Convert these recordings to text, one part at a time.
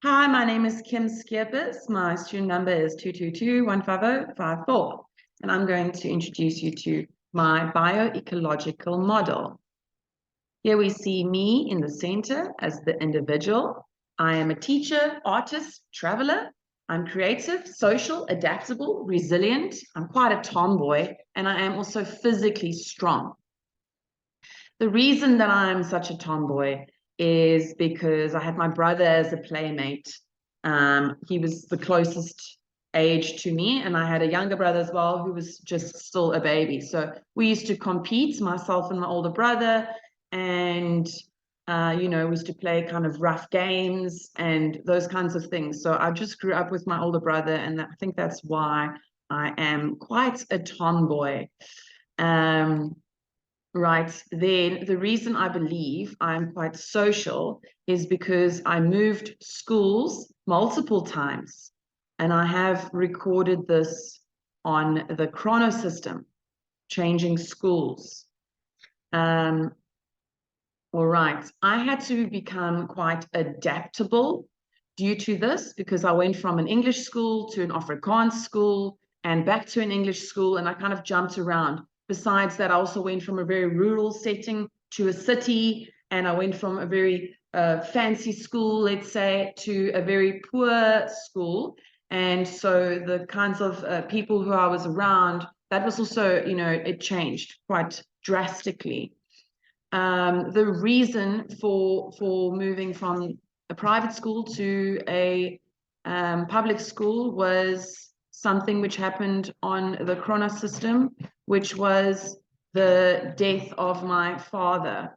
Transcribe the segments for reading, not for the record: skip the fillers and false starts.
Hi, my name is Kim Skierpers. My student number is 222-15054, and I'm going to introduce you to my bio-ecological model. Here we see me in the center as the individual. I am a teacher, artist, traveler. I'm creative, social, adaptable, resilient. I'm quite a tomboy, and I am also physically strong. The reason that I'm such a tomboy is because I had my brother as a playmate. He was the closest age to me, and I had a younger brother as well who was just still a baby. So we used to compete, myself and my older brother, and we used to play kind of rough games and those kinds of things. So I just grew up with my older brother, and I think that's why I am quite a tomboy. Right, then the reason I believe I'm quite social is because I moved schools multiple times, and I have recorded this on the chrono system, changing schools. All right, I had to become quite adaptable due to this because I went from an English school to an Afrikaans school and back to an English school, and I kind of jumped around. Besides that, I also went from a very rural setting to a city, and I went from a very fancy school, let's say, to a very poor school. And so the kinds of people who I was around, that was also, it changed quite drastically. The reason for moving from a private school to a public school was something which happened on the chrono system, which was the death of my father,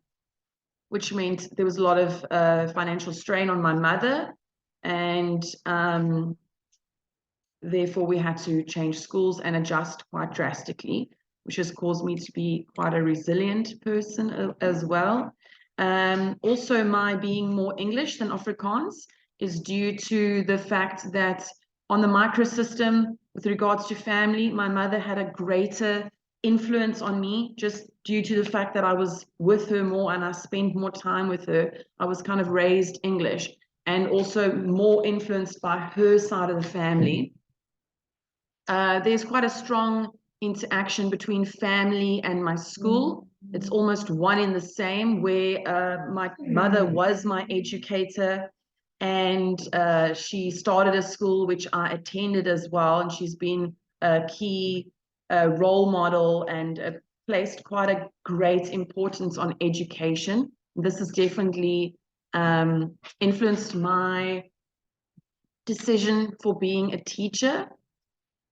which meant there was a lot of financial strain on my mother, and therefore we had to change schools and adjust quite drastically, which has caused me to be quite a resilient person as well. Also, my being more English than Afrikaans is due to the fact that on the microsystem, with regards to family, my mother had a greater influence on me just due to the fact that I was with her more and I spent more time with her. I was kind of raised English and also more influenced by her side of the family. There's quite a strong interaction between family and my school. It's almost one in the same, where my mother was my educator, and she started a school which I attended as well, and she's been a key role model and placed quite a great importance on education. This has definitely influenced my decision for being a teacher.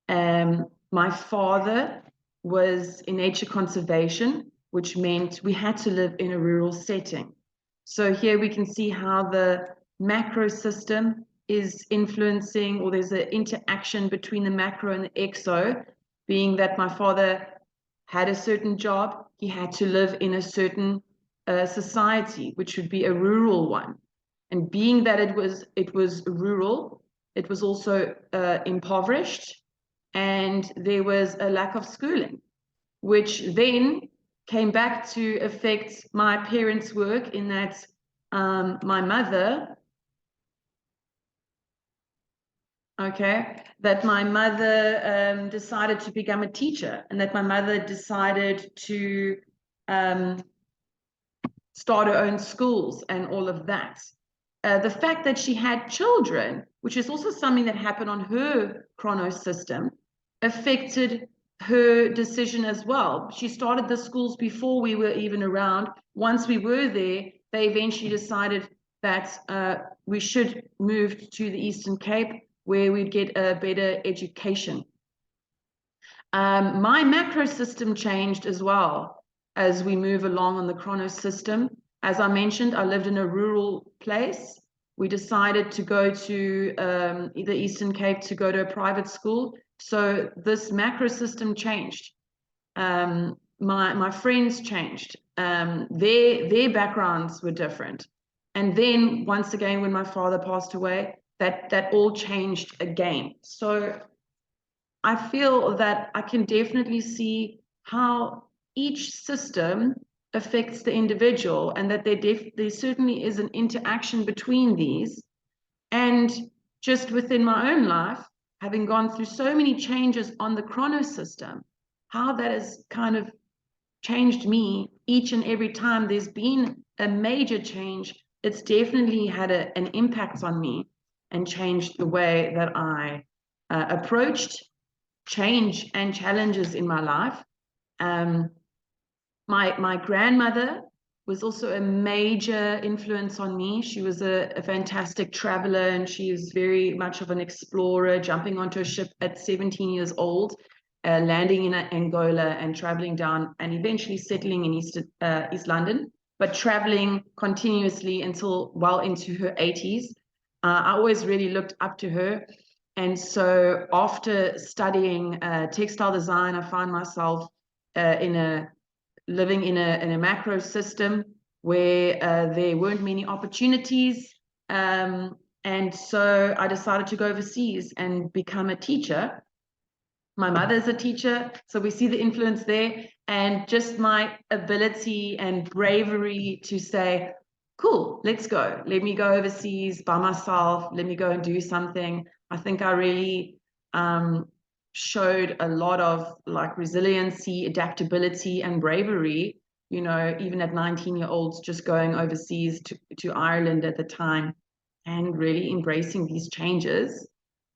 My father was in nature conservation, which meant we had to live in a rural setting. So here we can see how the macro system is influencing, or there's an interaction between the macro and the exo, being that my father had a certain job, he had to live in a certain society, which would be a rural one. And being that it was rural, it was also impoverished, and there was a lack of schooling, which then came back to affect my parents' work in that my mother, that my mother decided to become a teacher, and that my mother decided to start her own schools and all of that. The fact that she had children, which is also something that happened on her chrono system, affected her decision as well. She started the schools before we were even around. Once we were there, they eventually decided that we should move to the Eastern Cape, where we'd get a better education. My macro system changed as well as we move along on the chrono system. As I mentioned, I lived in a rural place. We decided to go to the Eastern Cape to go to a private school. So this macro system changed. My friends changed. Their backgrounds were different. And then once again, when my father passed away, that all changed again. So I feel that I can definitely see how each system affects the individual, and that there certainly is an interaction between these. And just within my own life, having gone through so many changes on the chrono system, how that has kind of changed me each and every time there's been a major change, it's definitely had an impact on me and changed the way that I approached change and challenges in my life. My grandmother was also a major influence on me. She was a fantastic traveler, and she is very much of an explorer, jumping onto a ship at 17 years old, landing in Angola and traveling down and eventually settling in East London, but traveling continuously until well into her 80s. I always really looked up to her. And so after studying textile design, I found myself living in a macro system where there weren't many opportunities. And so I decided to go overseas and become a teacher. My mother's a teacher, so we see the influence there, and just my ability and bravery to say, cool, let's go. Let me go overseas by myself. Let me go and do something. I think I really showed a lot of like resiliency, adaptability, and bravery, you know, even at 19-year-olds, just going overseas to Ireland at the time and really embracing these changes,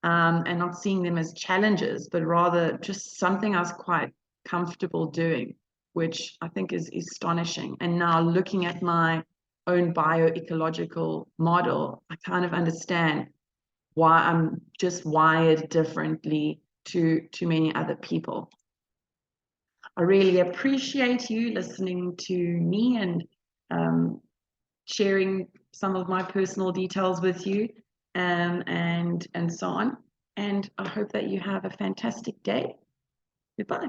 and not seeing them as challenges, but rather just something I was quite comfortable doing, which I think is astonishing. And now looking at my own bioecological model, I kind of understand why I'm just wired differently to many other people. I really appreciate you listening to me and sharing some of my personal details with you, and so on. And I hope that you have a fantastic day. Goodbye.